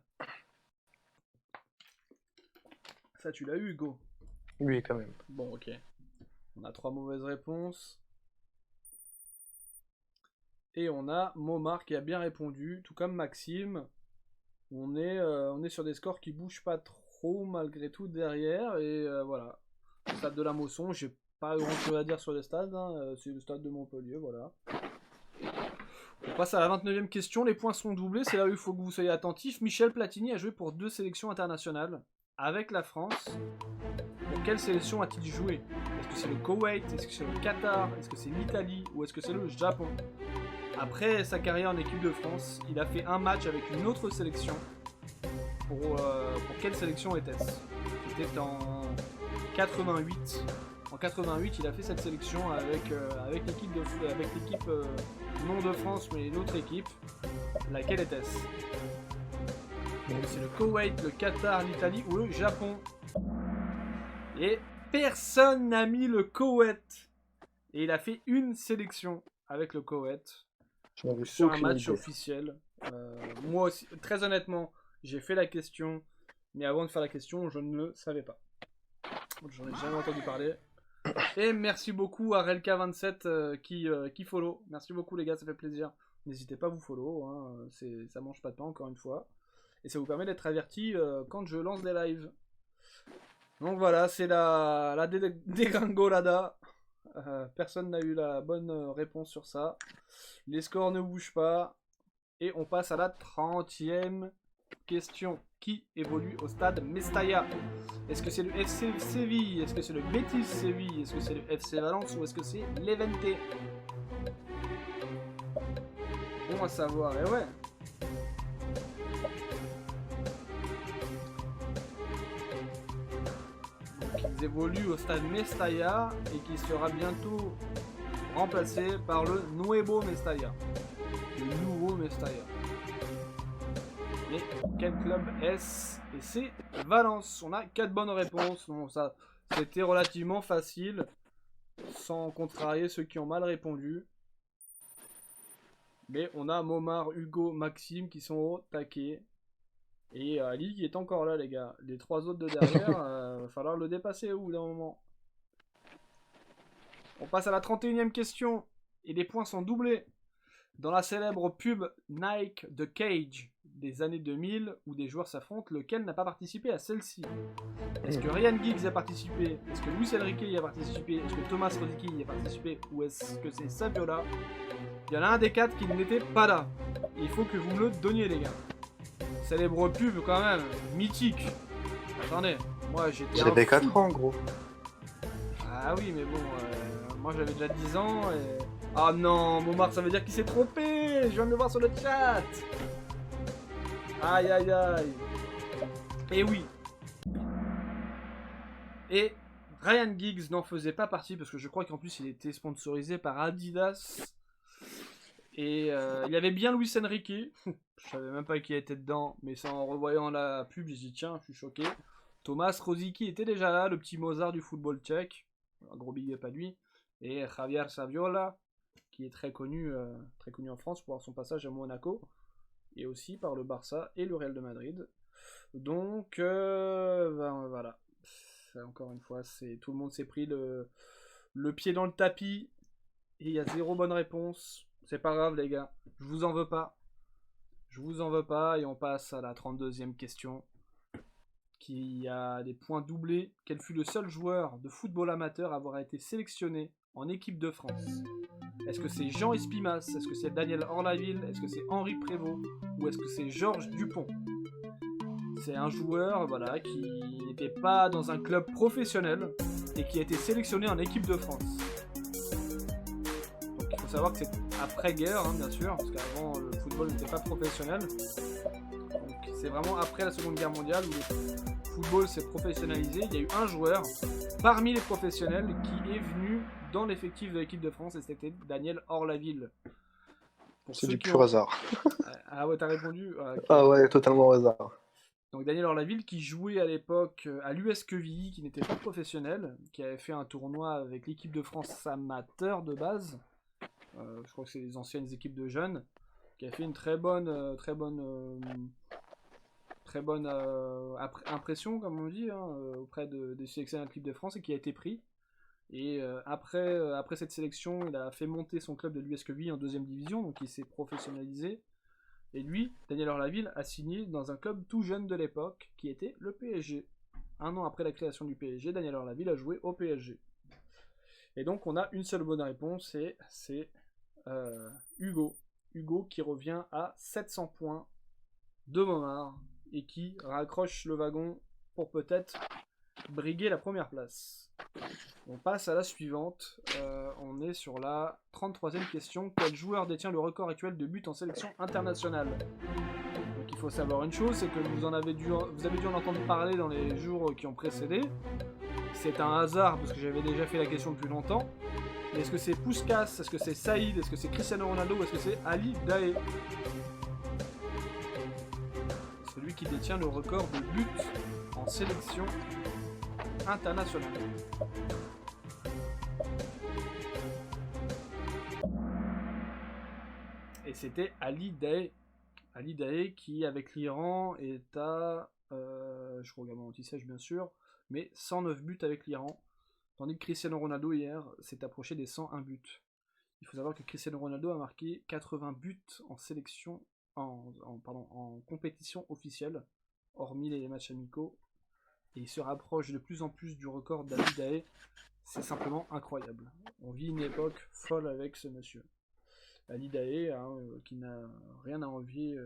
Ça, tu l'as eu, Hugo? Oui, quand même. Bon, ok. On a 3 mauvaises réponses. Et on a Momar qui a bien répondu, tout comme Maxime. On est sur des scores qui bougent pas trop malgré tout derrière. Et voilà. Le stade de la Mosson, j'ai pas grand chose à dire sur le stade. Hein. C'est le stade de Montpellier, voilà. On passe à la 29e question, les points sont doublés, c'est là où il faut que vous soyez attentifs. Michel Platini a joué pour 2 sélections internationales avec la France. Pour quelle sélection a-t-il joué? Est-ce que c'est le Koweït? Est-ce que c'est le Qatar? Est-ce que c'est l'Italie? Ou est-ce que c'est le Japon? Après sa carrière en équipe de France, il a fait un match avec une autre sélection. Pour quelle sélection était-ce? C'était en 88. En 88, il a fait cette sélection avec l'équipe non de France, mais une autre équipe. Laquelle était-ce? C'est le Koweït, le Qatar, l'Italie ou le Japon? Et personne n'a mis le Koweït. Et il a fait une sélection avec le Koweït sur un match officiel. Moi aussi, très honnêtement, j'ai fait la question, mais avant de faire la question, je ne le savais pas. J'en ai jamais entendu parler. Et merci beaucoup à Relka27 qui follow. Merci beaucoup les gars, ça fait plaisir. N'hésitez pas à vous follow, hein. Ça mange pas de pain encore une fois. Et ça vous permet d'être averti quand je lance des lives. Donc voilà, c'est la dégringolada. Personne n'a eu la bonne réponse sur ça. Les scores ne bougent pas. Et on passe à la 30e question. Qui évolue au stade Mestalla? Est-ce que c'est le FC Séville? Est-ce que c'est le Betis Séville? Est-ce que c'est le FC Valence? Ou est-ce que c'est l'Evente? Bon à savoir, et ouais. Donc, ils évoluent au stade Mestalla et qui sera bientôt remplacé par le Nuevo Mestalla. Le nouveau Mestalla. Et quel club est-ce? Et c'est Valence. On a 4 bonnes réponses. Bon, ça, c'était relativement facile, sans contrarier ceux qui ont mal répondu. Mais on a Momar, Hugo, Maxime qui sont au taquet. Et Ali qui est encore là, les gars. Les 3 autres de derrière, va falloir le dépasser au bout d'un moment. On passe à la 31e question. Et les points sont doublés. Dans la célèbre pub Nike The Cage des années 2000 où des joueurs s'affrontent, lequel n'a pas participé à celle-ci? Est-ce que Ryan Giggs a participé? Est-ce que Luis Enrique y a participé? Est-ce que Thomas Rosicky y a participé? Ou est-ce que c'est Saviola? Il y en a un des 4 qui n'était pas là. Il faut que vous me le donniez, les gars. Célèbre pub quand même, mythique. Attendez, moi j'étais... J'avais 4 ans, gros. Ah oui, mais bon, moi j'avais déjà 10 ans et... Ah non, Momar, ça veut dire qu'il s'est trompé. Je viens de le voir sur le chat. Aïe aïe aïe. Et oui. Et Ryan Giggs n'en faisait pas partie parce que je crois qu'en plus il était sponsorisé par Adidas. Et il y avait bien Luis Enrique. Je savais même pas qui était dedans, mais c'est en revoyant la pub, j'ai dit tiens, je suis choqué. Thomas Rosicky était déjà là, le petit Mozart du football tchèque. Un gros big up à lui. Et Javier Saviola, qui est très connu en France pour son passage à Monaco. Et aussi par le Barça et le Real de Madrid. Donc, ben, voilà. Encore une fois, tout le monde s'est pris le pied dans le tapis. Et il y a 0 bonne réponse. C'est pas grave, les gars. Je vous en veux pas. Je vous en veux pas. Et on passe à la 32e question. Qui a des points doublés. Quel fut le seul joueur de football amateur à avoir été sélectionné en équipe de France? Est-ce que c'est Jean Espimas? Est-ce que c'est Daniel Orlaville? Est-ce que c'est Henri Prévost? Ou est-ce que c'est Georges Dupont? C'est un joueur voilà, qui n'était pas dans un club professionnel et qui a été sélectionné en équipe de France. Donc il faut savoir que c'est après-guerre, hein, bien sûr, parce qu'avant le football n'était pas professionnel. Donc c'est vraiment après la Seconde Guerre mondiale où le football s'est professionnalisé. Il y a eu un joueur parmi les professionnels qui est venu dans l'effectif de l'équipe de France et c'était Daniel Orlaville. C'est du pur hasard. Ah ouais, t'as répondu okay. Ah ouais, totalement au hasard. Donc Daniel Orlaville qui jouait à l'époque à l'US Quevilly, qui n'était pas professionnel, qui avait fait un tournoi avec l'équipe de France amateur de base. Je crois que c'est les anciennes équipes de jeunes, qui a fait une très bonne impression, comme on dit, hein, auprès des sélectionneurs de l'équipe de France et qui a été pris. Et après cette sélection, il a fait monter son club de l'US Quevilly en 2e division, donc il s'est professionnalisé. Et lui, Daniel Orlaville, a signé dans un club tout jeune de l'époque, qui était le PSG. Un an après la création du PSG, Daniel Orlaville a joué au PSG. Et donc on a une seule bonne réponse, et c'est Hugo. Hugo qui revient à 700 points de Momar, et qui raccroche le wagon pour peut-être briguer la première place. On passe à la suivante. On est sur la 33e question. Quel joueur détient le record actuel de buts en sélection internationale? Donc il faut savoir une chose, c'est que vous avez dû en entendre parler dans les jours qui ont précédé. C'est un hasard parce que j'avais déjà fait la question depuis longtemps. Mais est-ce que c'est Puskas? Est-ce que c'est Saïd? Est-ce que c'est Cristiano Ronaldo? Ou est-ce que c'est Ali Daei? Celui qui détient le record de buts en sélection internationale. Et c'était Ali Daei. Ali Daei qui, avec l'Iran, est à... je regarde mon anti-sèche bien sûr, mais 109 buts avec l'Iran. Tandis que Cristiano Ronaldo, hier, s'est approché des 101 buts. Il faut savoir que Cristiano Ronaldo a marqué 80 buts en sélection, en compétition officielle, hormis les matchs amicaux. Et il se rapproche de plus en plus du record d'Ali Daei. C'est simplement incroyable. On vit une époque folle avec ce monsieur. Ali Daei, hein, qui n'a rien à envier.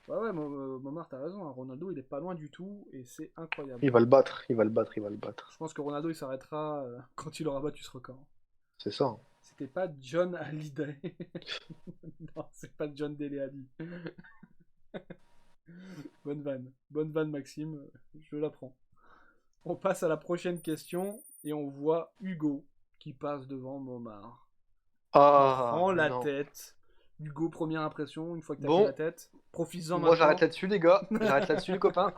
Ouais, Momar, t'as raison. Hein, Ronaldo, il est pas loin du tout et c'est incroyable. Il va le battre. Je pense que Ronaldo, il s'arrêtera quand il aura battu ce record. C'est ça. C'était pas John Ali Daei. Non, c'est pas John Dele Ali. Bonne vanne, Maxime. Je la prends. On passe à la prochaine question et on voit Hugo qui passe devant Momar. Prends la tête. Hugo, première impression, une fois que t'as pris la tête. Profites-en maintenant. Moi, j'arrête là-dessus, les gars. J'arrête là-dessus, les copains.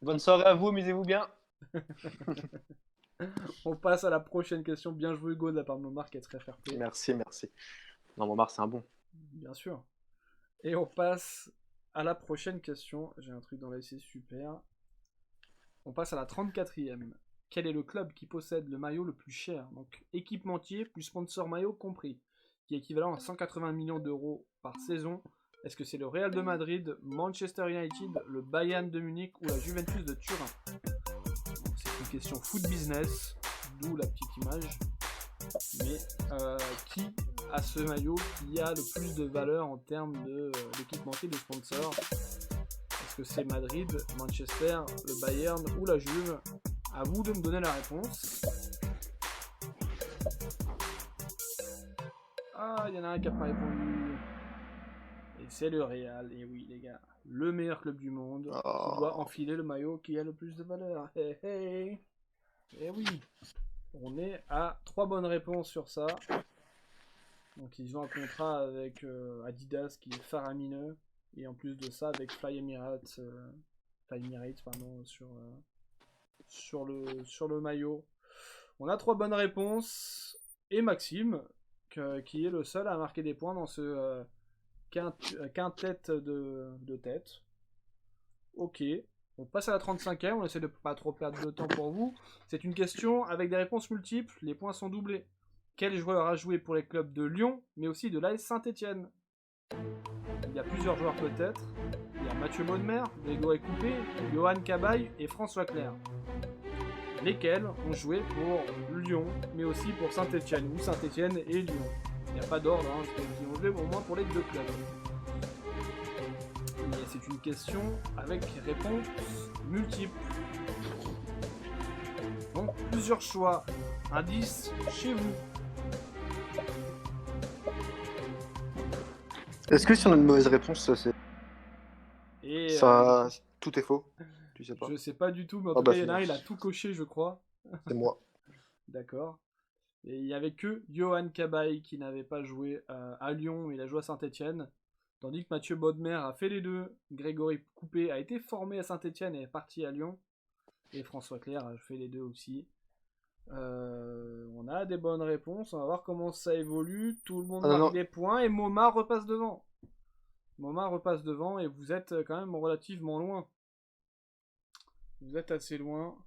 Bonne soirée à vous, amusez-vous bien. On passe à la prochaine question. Bien joué, Hugo, de la part de Momar, qui est très fair play. Merci. Non, Momar, c'est un bon. Bien sûr. Et on passe à la prochaine question. J'ai un truc dans la c'est super. On passe à la 34e. Quel est le club qui possède le maillot le plus cher? Donc équipementier plus sponsor maillot compris, qui est équivalent à 180 millions d'euros par saison. Est-ce que c'est le Real de Madrid, Manchester United, le Bayern de Munich ou la Juventus de Turin? C'est une question foot business, d'où la petite image. Mais qui a ce maillot qui a le plus de valeur en termes d'équipementier, de sponsor? Est-ce que c'est Madrid, Manchester, le Bayern ou la Juve? À vous de me donner la réponse. Ah, il y en a un qui n'a pas répondu. Et c'est le Real. Et oui, les gars, le meilleur club du monde, qui Oh. doit enfiler le maillot qui a le plus de valeur. Hey, hey. Eh oui, on est à 3 bonnes réponses sur ça. Donc ils ont un contrat avec Adidas qui est faramineux. Et en plus de ça, avec Fly Emirates, pardon, sur le maillot. On a 3 bonnes réponses. Et Maxime, qui est le seul à marquer des points dans ce quintet de tête. Ok. On passe à la 35e. On essaie de pas trop perdre de temps pour vous. C'est une question avec des réponses multiples. Les points sont doublés. Quel joueur a joué pour les clubs de Lyon, mais aussi de l'AS Saint-Etienne? Il y a plusieurs joueurs peut-être. Il y a Mathieu Bodmer, Grégory Coupé, Johan Cabaye et François Clerc. Lesquels ont joué pour Lyon, mais aussi pour Saint-Etienne, ou Saint-Etienne et Lyon. Il n'y a pas d'ordre, hein, ils ont joué au moins pour les deux clubs. Et c'est une question avec réponse multiples. Donc plusieurs choix. Indice chez vous. Est-ce que si on a une mauvaise réponse, ça, tout est faux? Tu sais pas. Je sais pas du tout, mais en tout cas, il y en a un, il a tout coché, je crois. C'est moi. D'accord. Et il n'y avait que Johan Cabaye qui n'avait pas joué à Lyon, mais il a joué à Saint-Etienne. Tandis que Mathieu Bodmer a fait les deux. Grégory Coupé a été formé à Saint-Etienne et est parti à Lyon. Et François Clerc a fait les deux aussi. On a des bonnes réponses. On va voir comment ça évolue. Tout le monde marque des points et Momar repasse devant. Momar repasse devant et vous êtes quand même relativement loin. Vous êtes assez loin.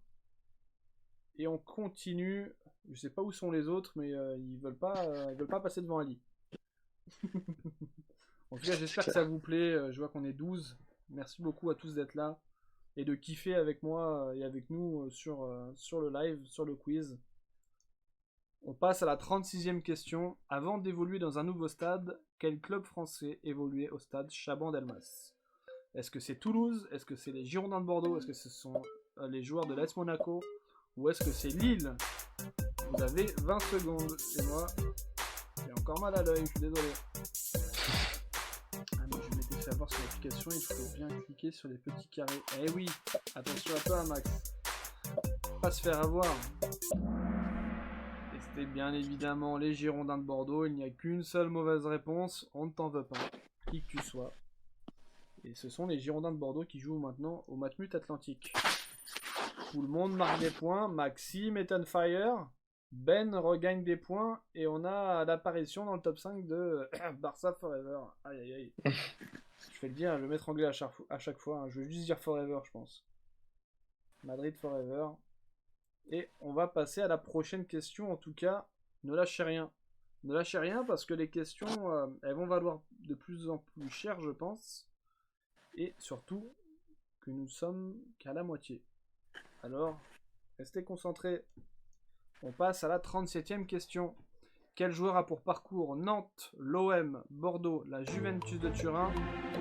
Et on continue. Je sais pas où sont les autres, mais ils veulent pas passer devant Ali. En tout cas, j'espère que ça vous plaît. Je vois qu'on est 12. Merci beaucoup à tous d'être là et de kiffer avec moi et avec nous sur le live, sur le quiz. On passe à la 36e question. Avant d'évoluer dans un nouveau stade, quel club français évoluait au stade Chaban-Delmas? Est-ce que c'est Toulouse? Est-ce que c'est les Girondins de Bordeaux? Est-ce que ce sont les joueurs de l'AS Monaco? Ou est-ce que c'est Lille? Vous avez 20 secondes. Et moi, j'ai encore mal à l'œil, je suis désolé. Ah mais je m'étais fait avoir sur l'application, il faut bien cliquer sur les petits carrés. Eh oui, attention à toi Max. Pas se faire avoir. Et c'était bien évidemment les Girondins de Bordeaux. Il n'y a qu'une seule mauvaise réponse. On ne t'en veut pas, qui que tu sois. Et ce sont les Girondins de Bordeaux qui jouent maintenant au Matmut Atlantique. Tout le monde marque des points. Maxime est on fire. Ben regagne des points. Et on a l'apparition dans le top 5 de Barça Forever. Aïe aïe aïe. Je vais le dire, je vais mettre anglais à chaque fois. Hein. Je vais juste dire Forever, je pense. Madrid Forever. Et on va passer à la prochaine question. En tout cas, ne lâchez rien. Ne lâchez rien parce que les questions, elles vont valoir de plus en plus cher, je pense. Et surtout, que nous sommes qu'à la moitié. Alors, restez concentrés. On passe à la 37e question. Quel joueur a pour parcours Nantes, l'OM, Bordeaux, la Juventus de Turin,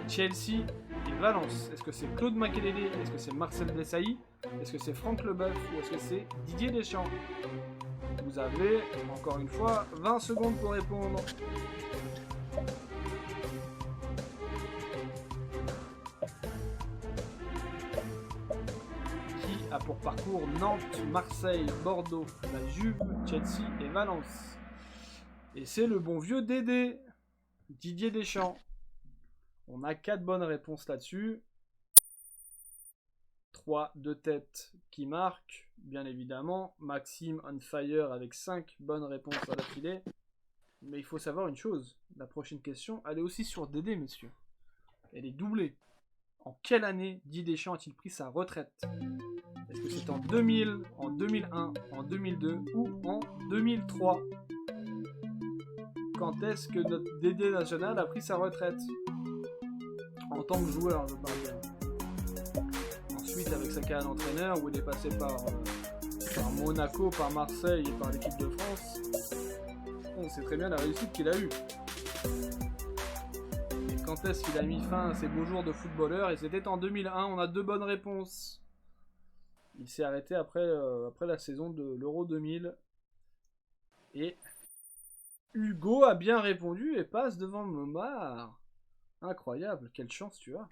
Chelsea et Valence? Est-ce que c'est Claude Makelele? Est-ce que c'est Marcel Desailly? Est-ce que c'est Franck Leboeuf? Ou est-ce que c'est Didier Deschamps? Vous avez, encore une fois, 20 secondes pour répondre. Qui a pour parcours Nantes, Marseille, Bordeaux, la Juve, Chelsea et Valence? Et c'est le bon vieux Dédé, Didier Deschamps. On a 4 bonnes réponses là-dessus. 3 de tête qui marquent, bien évidemment. Maxime on fire avec 5 bonnes réponses à l'affilée. Mais il faut savoir une chose. La prochaine question, elle est aussi sur Dédé, messieurs. Elle est doublée. En quelle année Didier Deschamps a-t-il pris sa retraite? Est-ce que c'est en 2000, en 2001, en 2002 ou en 2003? Quand est-ce que notre Dédé national a pris sa retraite? En tant que joueur, je parle bien. Ensuite, avec sa carrière d'entraîneur, où il est passé par Monaco, par Marseille et par l'équipe de France, on sait très bien la réussite qu'il a eue. Et quand est-ce qu'il a mis fin à ses beaux jours de footballeur? Et c'était en 2001, on a 2 bonnes réponses. Il s'est arrêté après la saison de l'Euro 2000. Et Hugo a bien répondu et passe devant Momar. Incroyable, quelle chance tu as.